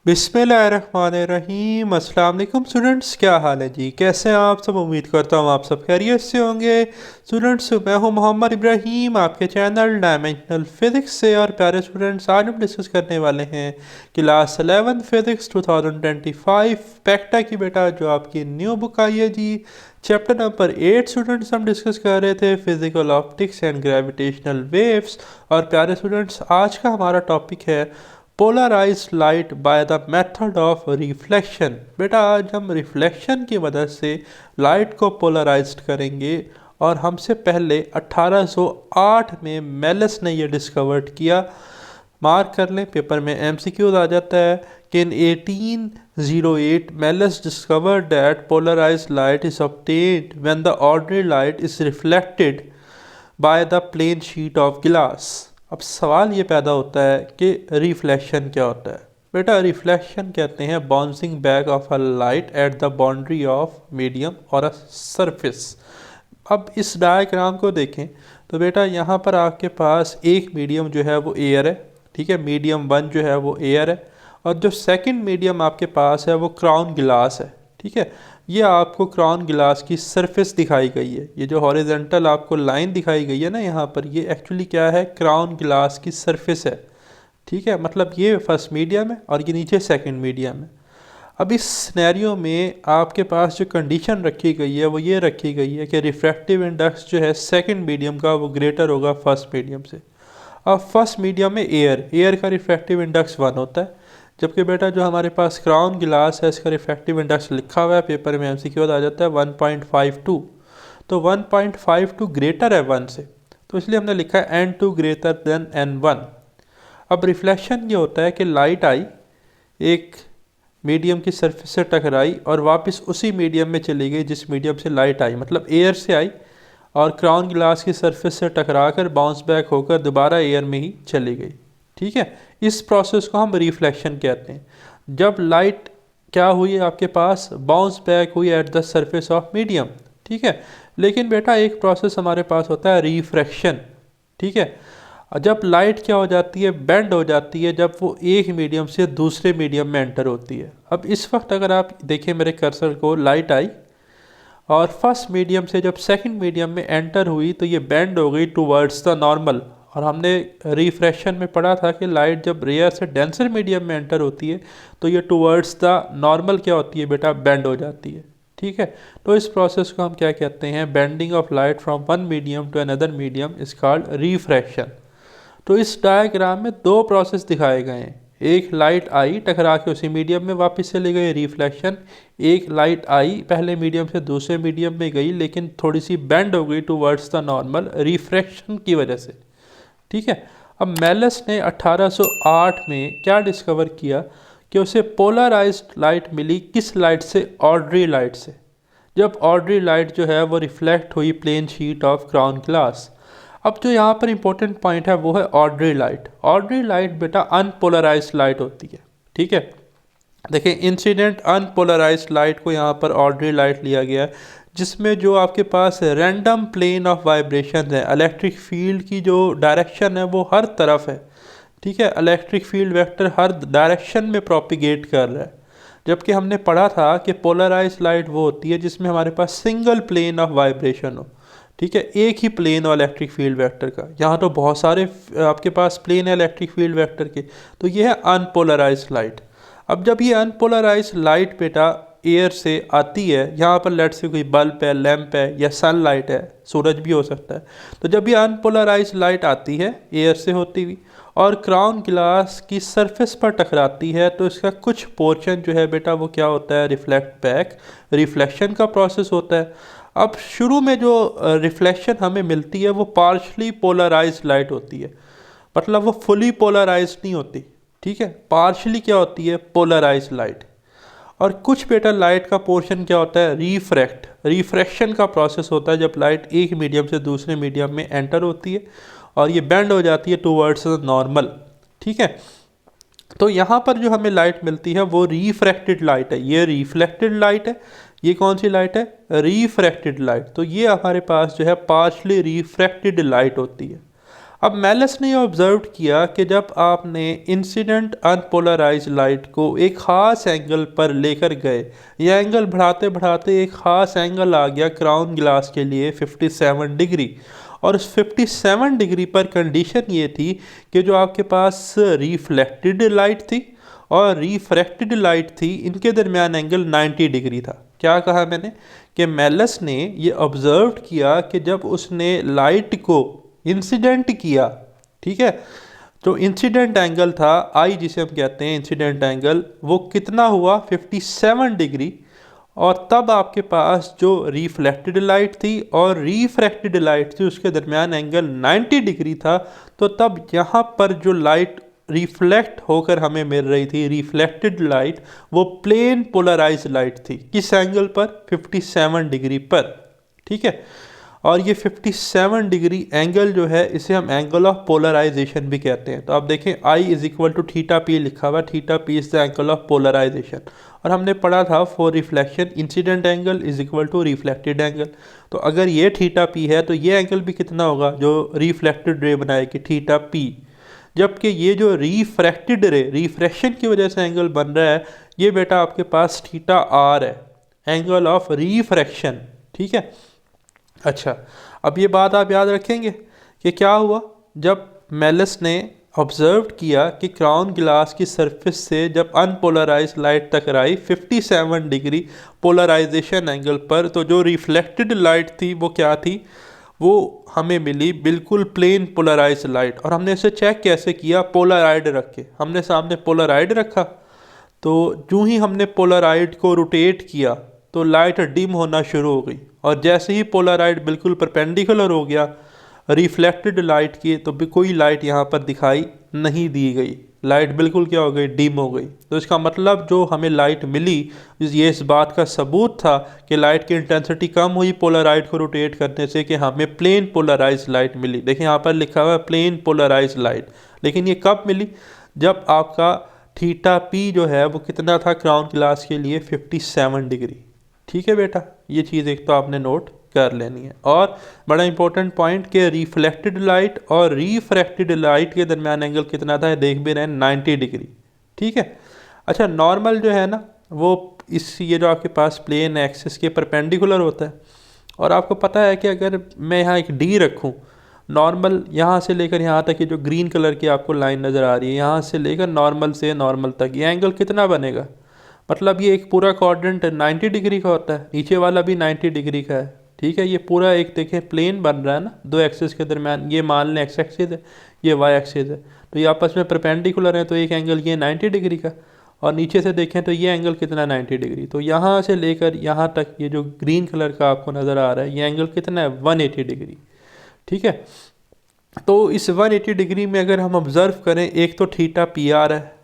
बिस्मिल्लाहिर्रहमानिर्रहीम। अस्सलाम वालेकुम स्टूडेंट्स, क्या हाल है जी? कैसे हैं आप सब? उम्मीद करता हूँ आप सब खैरियत से होंगे। स्टूडेंट्स, मैं हूँ मोहम्मद इब्राहीम आपके चैनल डायमेंशनल फिज़िक्स से। और प्यारे स्टूडेंट्स, आज हम डिस्कस करने वाले हैं क्लास 11 फिज़िक्स 2025 पैक्टा की बेटा जो आपकी न्यू बुक आई है जी। चैप्टर नंबर 8 स्टूडेंट्स हम डिस्कस कर रहे थे physical optics and gravitational waves. और प्यारे स्टूडेंट्स, आज का हमारा टॉपिक है polarized light by the method of reflection. बेटा आज हम रिफ्लेक्शन की मदद से लाइट को पोलराइज्ड करेंगे। और हमसे पहले 1808 में मेलस ने यह डिस्कवर्ड किया। मार्क कर लें, पेपर में एमसीक्यूज आ जाता है कि in 1808 Malus discovered that polarized light is obtained when the ordinary light is reflected by the plane sheet of glass. अब सवाल ये पैदा होता है कि रिफ्लेक्शन क्या होता है? बेटा रिफ्लेक्शन कहते हैं bouncing back of a light at the boundary of medium और अ सरफेस। अब इस डायग्राम को देखें तो बेटा यहाँ पर आपके पास एक मीडियम जो है वो एयर है, ठीक है। मीडियम 1 जो है वो एयर है और जो सेकंड मीडियम आपके पास है वो क्राउन ग्लास है, ठीक है। ये आपको क्राउन ग्लास की सरफेस दिखाई गई है। ये जो हॉरिजेंटल आपको लाइन दिखाई गई है ना यहाँ पर, ये एक्चुअली क्या है? क्राउन ग्लास की सरफेस है, ठीक है। मतलब ये फर्स्ट मीडियम है और ये नीचे सेकंड मीडियम है। अब इस सिनेरियो में आपके पास जो कंडीशन रखी गई है वो ये रखी गई है कि रिफ्रैक्टिव इंडेक्स जो है सेकंड मीडियम का वो ग्रेटर होगा फर्स्ट मीडियम से। अब फर्स्ट मीडियम में एयर का रिफ्रैक्टिव इंडेक्स 1 होता है, जबकि बेटा जो हमारे पास क्राउन गिलास है इसका रिफ्रैक्टिव इंडेक्स लिखा हुआ है, पेपर में एमसीक्यू आ जाता है 1.52। तो 1.52 ग्रेटर है 1 से, तो इसलिए हमने लिखा है n2 ग्रेटर देन n1। अब रिफ्लेक्शन ये होता है कि लाइट आई, एक मीडियम की सरफेस से टकराई और वापस उसी मीडियम में चली गई जिस मीडियम से लाइट आई, मतलब एयर से आई और क्राउन ग्लास की सरफेस से टकरा कर बाउंस बैक होकर दोबारा एयर में ही चली गई, ठीक है। इस प्रोसेस को हम रिफ्लेक्शन कहते हैं। जब लाइट क्या हुई आपके पास? बाउंस बैक हुई at the surface of medium, ठीक है। लेकिन बेटा एक प्रोसेस हमारे पास होता है रिफ्रैक्शन, ठीक है। जब लाइट क्या हो जाती है? बेंड हो जाती है जब वो एक मीडियम से दूसरे मीडियम में एंटर होती है। अब इस वक्त अगर आप देखें मेरे कर्सर को, लाइट आई और फर्स्ट मीडियम से जब सेकंड मीडियम में एंटर हुई तो ये बेंड हो गई टूवर्ड्स द नॉर्मल। और हमने रिफ्रैक्शन में पढ़ा था कि लाइट जब रेयर से डेंसर मीडियम में एंटर होती है तो ये टूवर्ड्स द नॉर्मल क्या होती है बेटा? बेंड हो जाती है, ठीक है। तो इस प्रोसेस को हम क्या कहते हैं? Bending of light from one medium to another medium is called refraction. तो इस डायग्राम में दो प्रोसेस दिखाए गए हैं। एक लाइट आई टकरा के उसी मीडियम में वापस चली गई, रिफ्लेक्शन। एक लाइट आई पहले मीडियम से दूसरे मीडियम में गई लेकिन थोड़ी सी बेंड हो गई टूवर्ड्स द नॉर्मल, रिफ्रैक्शन की वजह से, ठीक है। अब मेलस ने 1808 में क्या डिस्कवर किया कि उसे पोलराइज्ड लाइट मिली। किस लाइट से? ऑर्डिनरी लाइट से। जब ऑर्डिनरी लाइट जो है वो रिफ्लेक्ट हुई plane sheet of crown glass. अब जो यहाँ पर इंपॉर्टेंट पॉइंट है वो है ऑर्डिनरी लाइट। ऑर्डिनरी लाइट बेटा अनपोलराइज्ड लाइट होती है, ठीक है। देखिए इंसिडेंट अनपोलराइज्ड लाइट को यहाँ पर ऑर्डिनरी लाइट लिया गया है, जिसमें जो आपके पास रैंडम प्लेन ऑफ वाइब्रेशन है, इलेक्ट्रिक फील्ड की जो डायरेक्शन है वो हर तरफ है, ठीक है। इलेक्ट्रिक फील्ड वेक्टर हर डायरेक्शन में प्रोपिगेट कर रहा है। जबकि हमने पढ़ा था कि पोलराइज्ड लाइट वो होती है जिसमें हमारे पास सिंगल प्लेन ऑफ वाइब्रेशन हो, ठीक है। एक ही प्लेन और इलेक्ट्रिक फील्ड वेक्टर का। यहाँ तो बहुत सारे आपके पास प्लेन है इलेक्ट्रिक फील्ड वेक्टर के, तो ये है अनपोलराइज्ड लाइट। अब जब ये अनपोलराइज्ड लाइट बेटा एयर से आती है, यहाँ पर लेट से कोई बल्ब है, लैंप है या सनलाइट है, सूरज भी हो सकता है। तो जब ये अनपोलराइज्ड लाइट आती है एयर से होती हुई और क्राउन ग्लास की सरफेस पर टकराती है तो इसका कुछ पोर्शन जो है बेटा वो क्या होता है? रिफ्लेक्ट बैक, रिफ्लेक्शन का प्रोसेस होता है। अब शुरू में जो रिफ्लेक्शन हमें मिलती है वो पार्शली पोलराइज्ड लाइट होती है, मतलब वो फुली पोलराइज्ड नहीं होती, ठीक है। पार्शली क्या होती है? Polarized light. और कुछ बेटा लाइट का पोर्शन क्या होता है? रिफ्रैक्शन का प्रोसेस होता है जब लाइट एक मीडियम से दूसरे मीडियम में एंटर होती है और ये बेंड हो जाती है टूवर्ड्स नॉर्मल, ठीक है। तो यहाँ पर जो हमें लाइट मिलती है वो रिफ्रैक्टेड लाइट है। ये रिफ्लेक्टेड लाइट है, ये कौन सी लाइट है? Refracted light. तो ये हमारे पास जो है पार्शली रिफ्रैक्टेड लाइट होती है। अब मेलस ने ऑब्जर्व किया कि जब आपने इंसिडेंट अनपोलराइज लाइट को एक ख़ास एंगल पर लेकर गए, यह एंगल बढ़ाते बढ़ाते एक ख़ास एंगल आ गया क्राउन ग्लास के लिए 57 डिग्री, और उस 57 डिग्री पर कंडीशन ये थी कि जो आपके पास रिफ्लेक्टेड लाइट थी और रिफ्रैक्टेड लाइट थी, इनके दरमियान एंगल 90 डिग्री था। क्या कहा मैंने कि मेलस ने ये ऑब्ज़र्व किया कि जब उसने लाइट को इंसिडेंट किया, ठीक है, तो इंसिडेंट एंगल था आई, जिसे हम कहते हैं इंसिडेंट एंगल, वो कितना हुआ 57 डिग्री, और तब आपके पास जो रिफ्लेक्टेड लाइट थी और रिफ्रैक्टेड लाइट थी उसके दरमियान एंगल 90 डिग्री था। तो तब यहाँ पर जो लाइट रिफ्लेक्ट होकर हमें मिल रही थी, रिफ्लेक्टेड लाइट, वो प्लेन पोलराइज लाइट थी। किस एंगल पर? 57 डिग्री पर, ठीक है। और ये 57 डिग्री एंगल जो है, इसे हम एंगल ऑफ पोलराइजेशन भी कहते हैं। तो आप देखें I is equal to theta P लिखा हुआ, theta P is the angle of polarization. और हमने पढ़ा था for reflection incident angle is equal to reflected angle. तो अगर ये थीटा पी है तो ये एंगल भी कितना होगा जो रिफ्लेक्टेड रे बनाएगी, थीटा पी। जबकि ये जो रिफ्रैक्टेड रे, रिफ्रैक्शन की वजह से एंगल बन रहा है, ये बेटा आपके पास थीटा आर है, एंगल ऑफ रिफ्रैक्शन, ठीक है। अच्छा, अब ये बात आप याद रखेंगे कि क्या हुआ जब मेलस ने ऑब्जर्व किया कि क्राउन ग्लास की सरफेस से जब अनपोलराइज लाइट टकराई 57 डिग्री पोलराइजेशन एंगल पर, तो जो रिफ्लेक्टेड लाइट थी वो क्या थी, वो हमें मिली बिल्कुल प्लेन पोलराइज लाइट। और हमने इसे चेक कैसे किया? पोलराइड रख के। हमने सामने पोलराइड रखा, तो जो ही हमने पोलराइड को रोटेट किया तो लाइट डिम होना शुरू हो गई, और जैसे ही पोलराइड बिल्कुल परपेंडिकुलर हो गया रिफ्लेक्टेड लाइट की, तो भी कोई लाइट यहाँ पर दिखाई नहीं दी गई, लाइट बिल्कुल क्या हो गई, डिम हो गई। तो इसका मतलब जो हमें लाइट मिली, ये इस बात का सबूत था कि लाइट की इंटेंसिटी कम हुई पोलराइड को रोटेट करने से, कि हमें प्लेन पोलराइज लाइट मिली। देखिए यहाँ पर लिखा हुआ है प्लेन पोलराइज लाइट, लेकिन ये कब मिली? जब आपका थीटा पी जो है वो कितना था क्राउन ग्लास के लिए, 57 डिग्री, ठीक है बेटा। ये चीज़ एक तो आपने नोट कर लेनी है। और बड़ा इंपॉर्टेंट पॉइंट कि रिफ्लेक्टेड लाइट और रिफ्रैक्टेड लाइट के दरमियान एंगल कितना था, देख भी रहे हैं, 90 डिग्री, ठीक है। अच्छा, नॉर्मल जो है ना वो ये जो आपके पास प्लेन एक्सिस के परपेंडिकुलर होता है, और आपको पता है कि अगर मैं यहाँ एक डी रखूँ, नॉर्मल यहाँ से लेकर यहाँ तक, ये जो ग्रीन कलर की आपको लाइन नज़र आ रही है, यहाँ से लेकर नॉर्मल से नॉर्मल तक, ये एंगल कितना बनेगा? मतलब ये एक पूरा क्वाड्रेंट 90 डिग्री का होता है, नीचे वाला भी 90 डिग्री का है, ठीक है। ये पूरा एक देखें प्लेन बन रहा है ना, दो एक्सिस के दरमियान, ये मान लें एक्स एक्सिस है, ये वाई एक्सिस है, तो ये आपस में परपेंडिकुलर है, तो एक एंगल ये 90 डिग्री का, और नीचे से देखें तो ये एंगल कितना 90 डिग्री। तो यहाँ से लेकर यहाँ तक ये जो ग्रीन कलर का आपको नज़र आ रहा है, ये एंगल कितना है, 180 डिग्री, ठीक है। तो इस 180 डिग्री में अगर हम ऑब्ज़र्व करें, एक तो थीटा पी आ रहा है,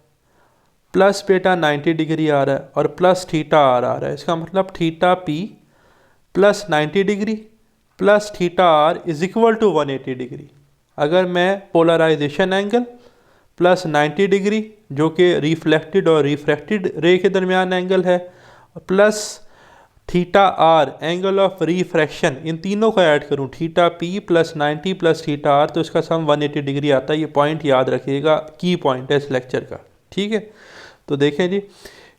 प्लस बेटा 90 डिग्री आ रहा है, और प्लस थीटा आर आ रहा है। इसका मतलब theta P plus 90 degree plus theta R is equal to 180 degree. अगर मैं पोलराइजेशन एंगल प्लस 90 डिग्री जो कि रिफ्लेक्टेड और रिफ्रैक्टेड रे के दरमियान एंगल है, plus theta R angle of refraction, इन तीनों को ऐड करूं, theta P plus 90 plus theta R, तो इसका सम 180 डिग्री आता है। ये पॉइंट याद रखिएगा, की पॉइंट है इस लेक्चर का, ठीक है। तो देखें जी,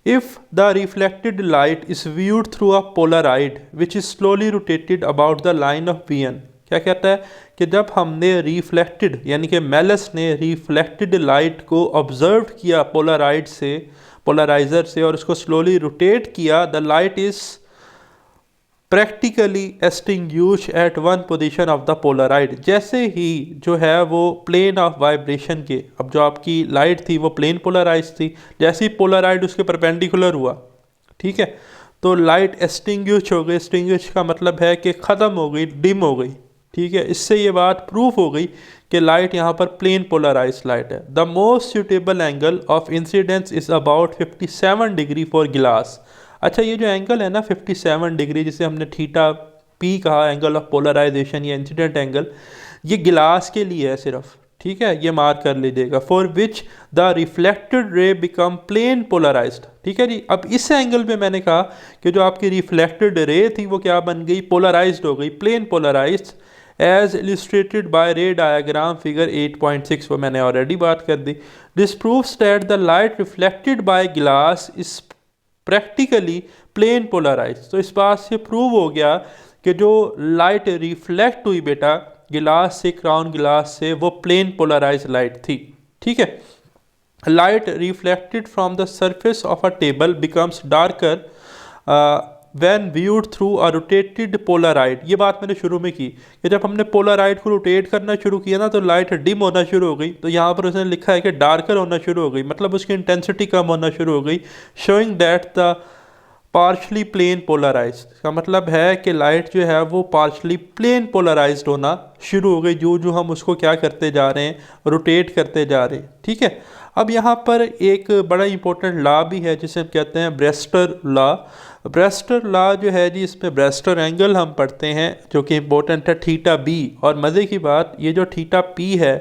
if the reflected light is viewed through a Polaroid which is slowly rotated about the line of VN. क्या कहता है कि जब हमने रिफ्लेक्टेड, यानी कि मेलस ने रिफ्लेक्टेड लाइट को ऑब्जर्व किया पोलराइड से, पोलराइजर से, और उसको स्लोली रोटेट किया, the light is practically extinguish at one position of the polaroid. जैसे ही जो है वो प्लेन ऑफ वाइब्रेशन के, अब जो आपकी लाइट थी वो प्लेन पोलराइज थी, जैसे ही पोलराइड उसके परपेंडिकुलर हुआ, ठीक है, तो लाइट एक्सटिंग्विश हो गई। एक्सटिंग्विश का मतलब है कि ख़त्म हो गई, डिम हो गई, ठीक है। इससे ये बात प्रूफ हो गई कि लाइट यहाँ पर प्लेन पोलराइज लाइट है। The most suitable angle of incidence is about 57 degree for glass. अच्छा, ये जो एंगल है ना 57 डिग्री, जिसे हमने थीटा पी कहा, एंगल ऑफ पोलराइजेशन या इंसिडेंट एंगल, ये गिलास के लिए है सिर्फ, ठीक है, ये मार्क कर लीजिएगा। For which the reflected ray become plane polarized, ठीक है जी। अब इस एंगल पे मैंने कहा कि जो आपकी रिफ्लेक्टेड रे थी वो क्या बन गई, पोलराइज्ड हो गई, plane polarized, as illustrated by ray diagram figure 8.6, वो मैंने ऑलरेडी बात कर दी। This proves that the light reflected by glass is practically plane polarize. तो इस बात से प्रूव हो गया कि जो लाइट रिफ्लेक्ट हुई बेटा गिलास से, क्राउन गिलास से, वो प्लेन पोलराइज लाइट थी। ठीक है। Light reflected from the surface of a table becomes darker when viewed through a rotated Polaroid. ये बात मैंने शुरू में की कि जब हमने पोलराइड को रोटेट करना शुरू किया ना तो लाइट डिम होना शुरू हो गई। तो यहाँ पर उसने लिखा है कि डार्कर होना शुरू हो गई, मतलब उसकी इंटेंसिटी कम होना शुरू हो गई। Showing that the partially plane polarize का मतलब है कि लाइट जो है वो पार्शली प्लेन पोलराइज्ड होना शुरू हो गई जो जो हम उसको क्या करते जा रहे हैं, रोटेट करते जा रहे हैं। ठीक है। अब यहाँ पर एक बड़ा इंपॉर्टेंट लॉ भी है जिसे हम कहते हैं ब्रेस्टर लॉ। ब्रेस्टर लॉ जो है जी, इसमें ब्रेस्टर एंगल हम पढ़ते हैं जो कि इंपॉर्टेंट है थीटा बी। और मज़े की बात, ये जो थीटा पी है,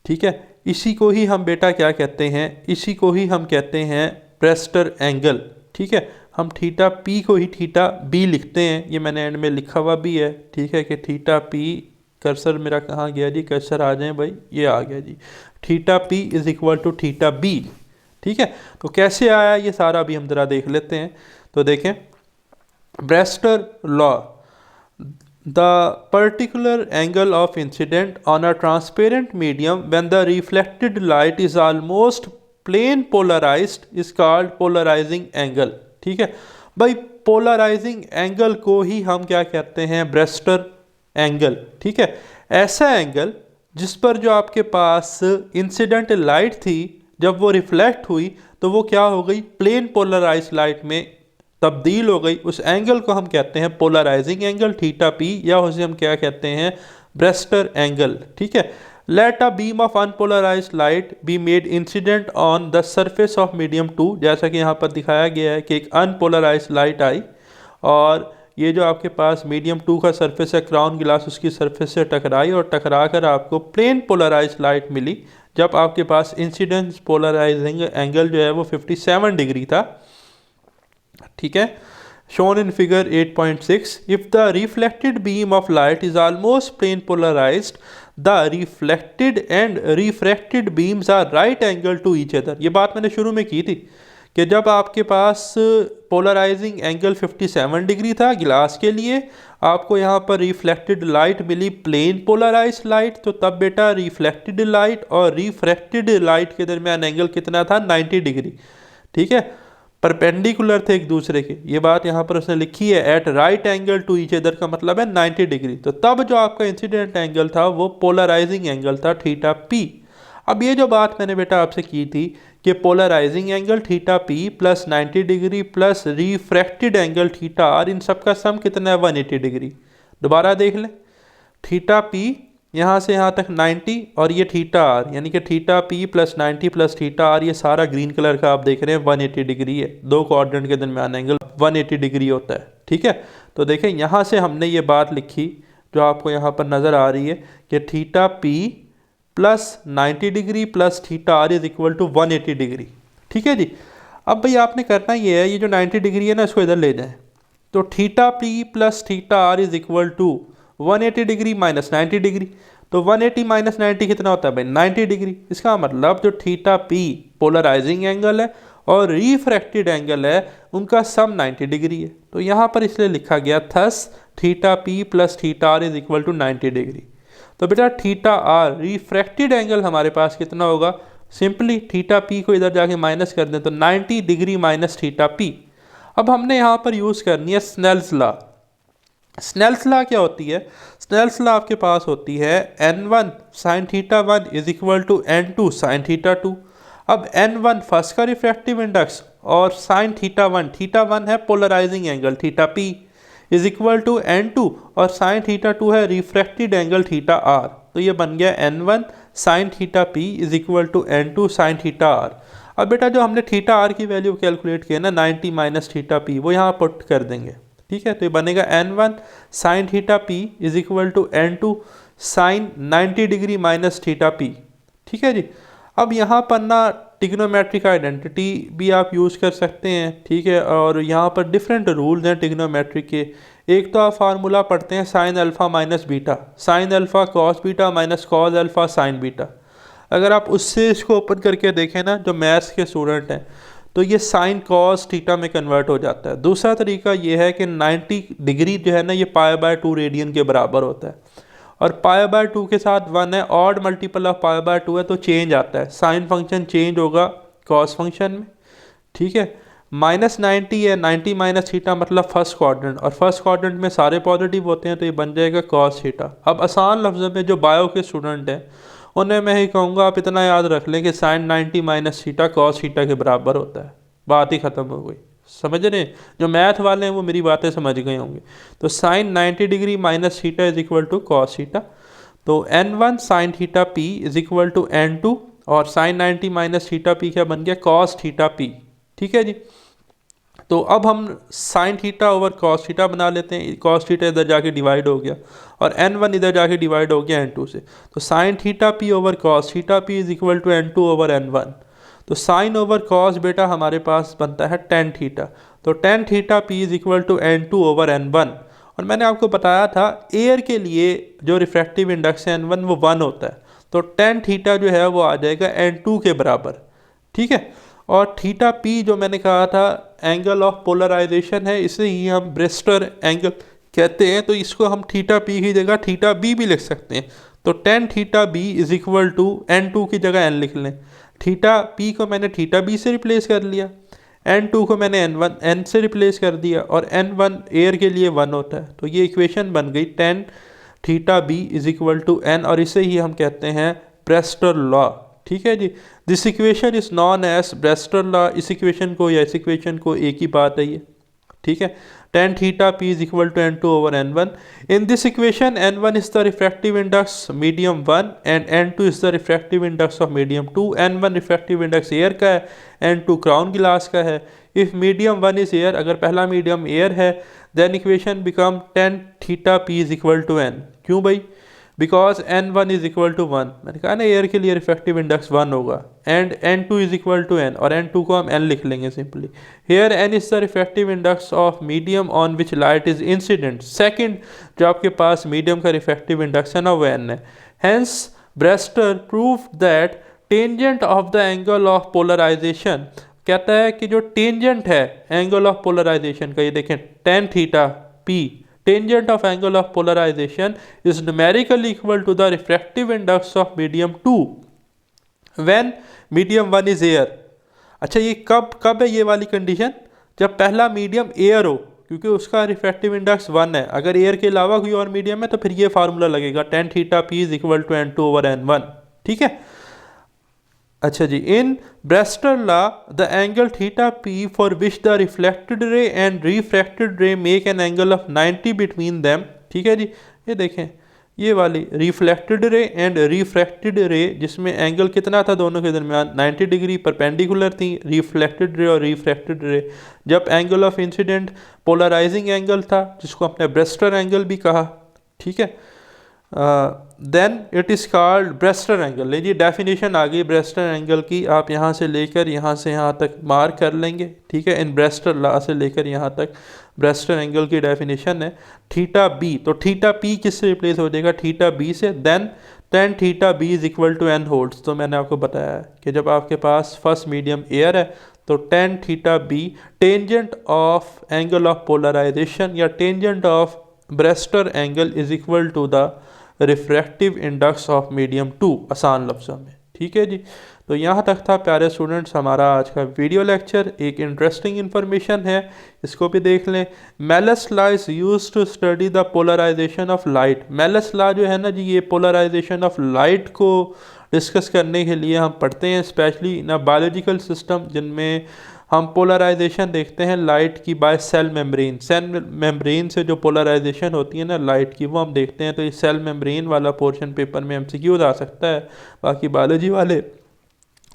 ठीक है, इसी को ही हम बेटा क्या कहते हैं, इसी को ही हम कहते हैं ब्रेस्टर एंगल। ठीक है। हम थीटा पी को ही थीटा बी लिखते हैं, ये मैंने एंड में लिखा हुआ भी है। ठीक है कि थीटा पी, कर्सर मेरा कहाँ गया जी, कर्सर आ जाए भाई, ये आ गया जी, theta P is equal to theta B. ठीक है। तो कैसे आया ये सारा अभी हम ज़रा देख लेते हैं। तो देखें, Brewster law, the particular angle of incident on a transparent medium when the reflected light is almost plane polarized is called polarizing angle. ठीक है भाई, पोलराइजिंग एंगल को ही हम क्या कहते हैं, ब्रेस्टर एंगल। ठीक है। ऐसा एंगल जिस पर जो आपके पास इंसिडेंट लाइट थी जब वो रिफ्लेक्ट हुई तो वो क्या हो गई, प्लेन पोलराइज लाइट में तब्दील हो गई, उस एंगल को हम कहते हैं पोलराइजिंग एंगल थीटा पी, या उसे हम क्या कहते हैं, ब्रेस्टर एंगल। ठीक है। Let a beam of unpolarized light be made incident on the surface of medium 2, जैसा कि यहाँ पर दिखाया गया है कि एक अनपोलराइज्ड लाइट आई और ये जो आपके पास मीडियम 2 का सरफेस है, क्राउन गिलास, उसकी सरफेस से टकराई और टकरा कर आपको प्लेन पोलराइज्ड लाइट मिली जब आपके पास इंसिडेंस पोलराइजिंग एंगल जो है वो 57 डिग्री था। ठीक है। shown in figure 8.6, if the reflected beam of light is almost plane polarized, the reflected and refracted beams are right angle to each other। ये बात मैंने शुरू में की थी कि जब आपके पास पोलराइजिंग एंगल 57 डिग्री था गिलास के लिए, आपको यहाँ पर रिफ्लेक्टेड लाइट मिली प्लेन पोलराइज लाइट, तो तब बेटा रिफ्लेक्टेड लाइट और रिफ्रैक्टेड लाइट के दरमियान एंगल कितना था, 90 डिग्री। ठीक है। परपेंडिकुलर थे एक दूसरे के, ये बात यहाँ पर उसने लिखी है, at right angle to each other का मतलब है 90 डिग्री। तो तब जो आपका इंसिडेंट एंगल था वो पोलराइजिंग एंगल था थीटा पी। अब ये जो बात मैंने बेटा आपसे की थी कि polarizing angle theta P plus 90 degree plus refracted angle theta R, इन सब का सम कितना है, 180 डिग्री। दोबारा देख लें, थीटा पी यहाँ से यहाँ तक 90 और ये थीटा आर, यानी कि theta P plus 90 plus theta R, ये सारा ग्रीन कलर का आप देख रहे हैं 180 डिग्री है। दो कोऑर्डिनेट के दरमियान एंगल 180 डिग्री होता है। ठीक है। तो देखें यहाँ से हमने ये बात लिखी जो आपको यहाँ पर नज़र आ रही है कि theta P plus 90 degree plus theta R is equal to 180 degree. ठीक है जी। अब भाई आपने करना ये है, ये जो 90 डिग्री है ना इसको इधर ले जाएं, तो theta P plus theta R is equal to 180 degree minus 90 degree. तो 180 माइनस 90 कितना होता है भाई, 90 डिग्री। इसका मतलब जो थीटा पी पोलराइजिंग एंगल है और रिफ्रैक्टेड एंगल है उनका सम 90 डिग्री है। तो यहाँ पर इसलिए लिखा गया thus theta P plus theta R is equal to 90 degree. तो बेटा थीटा आर रिफ्रैक्टेड एंगल हमारे पास कितना होगा, सिंपली थीटा पी को इधर जाके माइनस कर दें तो 90 डिग्री माइनस थीटा पी। अब हमने यहाँ पर यूज़ करनी है स्नेल्स लॉ। स्नेल्स लॉ क्या होती है, स्नेल्स लॉ आपके पास होती है n1 sine theta 1 is equal to n2 sine theta 2। अब n1 फर्स्ट का रिफ्रैक्टिव इंडेक्स और साइन थीटा 1 है polarizing angle theta p is equal to n2 और साइन थीटा 2 है रिफ्रैक्टेड एंगल थीटा r। तो ये बन गया n1 sine theta p is equal to n2 sine theta r। अब बेटा जो हमने थीटा r की वैल्यू कैलकुलेट किया ना 90 माइनस थीटा p, वो यहाँ पुट कर देंगे। ठीक है। तो ये बनेगा n1 sine theta p is equal to n2 sine 90 degree minus theta p। ठीक है जी। अब यहाँ पर ना टिग्नोमेट्रिक आइडेंटिटी भी आप यूज़ कर सकते हैं, ठीक है। और यहाँ पर डिफरेंट रूल्स हैं टिग्नोमेट्रिक के। एक तो आप फार्मूला पढ़ते हैं sine alpha minus beta, sine alpha cos beta minus cos alpha sine beta. अगर आप उससे इसको ओपन करके देखें ना, जो मैथ्स के स्टूडेंट हैं, तो ये साइन कॉस थीटा में कन्वर्ट हो जाता है। दूसरा तरीका ये है कि 90 डिग्री जो है ना, ये पाई/2 रेडियन के बराबर होता है, और पाई/2 के साथ 1 है, ऑड मल्टीपल ऑफ पाई/2 है, तो चेंज आता है, साइन फंक्शन चेंज होगा कॉस फंक्शन में, ठीक है। -90 है, 90 माइनस थीटा मतलब फर्स्ट क्वाड्रेंट, और फर्स्ट क्वाड्रेंट में सारे पॉजिटिव होते हैं, तो ये बन जाएगा कॉस थीटा। अब आसान लफ्ज़ों में जो बायो के स्टूडेंट हैं उन्हें मैं ही कहूँगा आप इतना याद रख लें कि sine 90 minus theta cos theta के बराबर होता है, बात ही ख़त्म हो गई। समझ रहे हैं? जो मैथ वाले हैं वो मेरी बातें समझ गए होंगे। तो sine 90 degree minus theta is equal to cos theta. तो n1 sine theta p is equal to n2, और साइन 90 माइनस थीटा p क्या बन गया, कॉस थीटा p, ठीक है जी। तो अब हम sine theta over cos theta बना लेते हैं, कॉस थीटा इधर जाके डिवाइड हो गया, और n1 इधर जाके डिवाइड हो गया n2 से। तो sine theta p over cos theta p is equal to n2 over n1। तो साइन ओवर कॉस बेटा हमारे पास बनता है टेन थीटा, तो tan theta p is equal to n2 over n1। और मैंने आपको बताया था एयर के लिए जो रिफ्रैक्टिव इंडेक्स है n1 वो 1 होता है, तो टेन थीटा जो है वो आ जाएगा n2 के बराबर, ठीक है। और थीटा p जो मैंने कहा था एंगल ऑफ पोलराइजेशन है, इसे ही हम ब्रेस्टर एंगल कहते हैं, तो इसको हम थीटा p की जगह थीटा b भी लिख सकते हैं। तो tan theta b is equal to n2 की जगह n लिख लें, थीटा p को मैंने थीटा b से रिप्लेस कर लिया, n2 को मैंने n से रिप्लेस कर दिया, और n1 एयर के लिए 1 होता है, तो ये इक्वेशन बन गई tan theta b is equal to n, और इसे ही हम कहते हैं ब्रेस्टर लॉ, ठीक है जी। This equation is known as Brewster law. इस इक्वेशन को या इस इक्वेशन को एक ही बात है ये, ठीक है। Tan theta p is equal to n2 over n1। In this equation n1 is the refractive index medium 1 and n2 is the refractive index of medium 2। n1 refractive index air का है, n2 crown गिलास का है। If medium 1 is air, अगर पहला medium air है, then equation become tan theta p is equal to n। क्यों भाई? Because n1 is equal to 1, मैंने कहा ना एयर के लिए रिफ्रैक्टिव इंडेक्स 1 होगा, and n2 is equal to n, और n2 को हम n लिख लेंगे simply. Here n is the refractive index of medium on which light is incident. Second जो आपके पास मीडियम का रिफ्रैक्टिव इंडेक्स है ना, वो n है। Hence Brewster prove that tangent of the angle of polarization, कहता है कि जो टेंजेंट है एंगल ऑफ पोलराइजेशन का, ये देखें ten theta p, tangent of angle of polarization is numerically equal to the refractive index of medium 2 when medium 1 is air। अच्छा ये कब है ये वाली कंडीशन? जब पहला मीडियम एयर हो, क्योंकि उसका रिफ्रैक्टिव इंडेक्स 1 है। अगर एयर के अलावा कोई और मीडियम है तो फिर ये फार्मूला लगेगा tan theta p is equal to n2 over n1, ठीक है। अच्छा जी, in Brewster law the angle theta p for which the reflected ray and refracted ray make an angle of 90 between them, ठीक है जी। ये देखें ये वाली रिफ्लेक्टेड रे एंड रिफ्रैक्टेड रे, जिसमें एंगल कितना था दोनों के दरमियान, 90 डिग्री परपेंडिकुलर थी रिफ्लेक्टेड रे और रिफ्रैक्टेड रे। जब angle of incident polarizing angle था, जिसको अपने ब्रेस्टर एंगल भी कहा, ठीक है, then it is called Brewster angle. लीजिए डेफिनेशन आ गई ब्रेस्टर एंगल की, आप यहाँ से लेकर यहाँ से यहाँ तक मार्क कर लेंगे, ठीक है। इन ब्रेस्टर लॉ से लेकर यहाँ तक ब्रेस्टर एंगल की डेफिनेशन है थीटा बी। तो थीटा पी किससे रिप्लेस हो जाएगा? थीटा बी से। Then tan theta B is equal to N holds. तो मैंने आपको बताया है कि जब आपके पास फर्स्ट मीडियम एयर है तो tan theta B tangent of angle of polarization या tangent of Brewster angle is equal to the refractive index of medium 2, आसान लफ्ज़ों में, ठीक है जी। तो यहाँ तक था प्यारे स्टूडेंट्स हमारा आज का वीडियो लेक्चर। एक इंटरेस्टिंग इन्फॉर्मेशन है, इसको भी देख लें। Malus law is used to study the polarization of light. Malus law जो है ना जी, ये पोलराइजेशन ऑफ लाइट को डिस्कस करने के लिए हम पढ़ते हैं, स्पेशली इन बायोलॉजिकल सिस्टम जिनमें हम पोलराइजेशन देखते हैं लाइट की by cell membrane. Cell membrane से जो पोलराइजेशन होती है ना लाइट की, वो हम देखते हैं। तो ये सेल मेम्ब्रेन वाला पोर्शन पेपर में एमसीक्यूज आ सकता है। बाकी बायोलॉजी वाले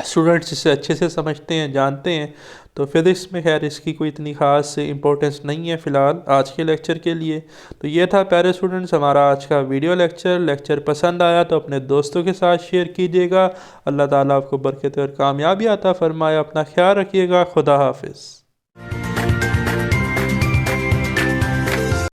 स्टूडेंट्स इसे अच्छे से समझते हैं, जानते हैं। तो फिज़िक्स में खैर इसकी कोई इतनी ख़ास इंपॉर्टेंस नहीं है फ़िलहाल आज के लेक्चर के लिए। तो ये था प्यारे स्टूडेंट्स हमारा आज का वीडियो लेक्चर पसंद आया तो अपने दोस्तों के साथ शेयर कीजिएगा। अल्लाह ताला आपको बरकत और कामयाबी अता फ़रमाए। अपना ख्याल रखिएगा। खुदा हाफिज़।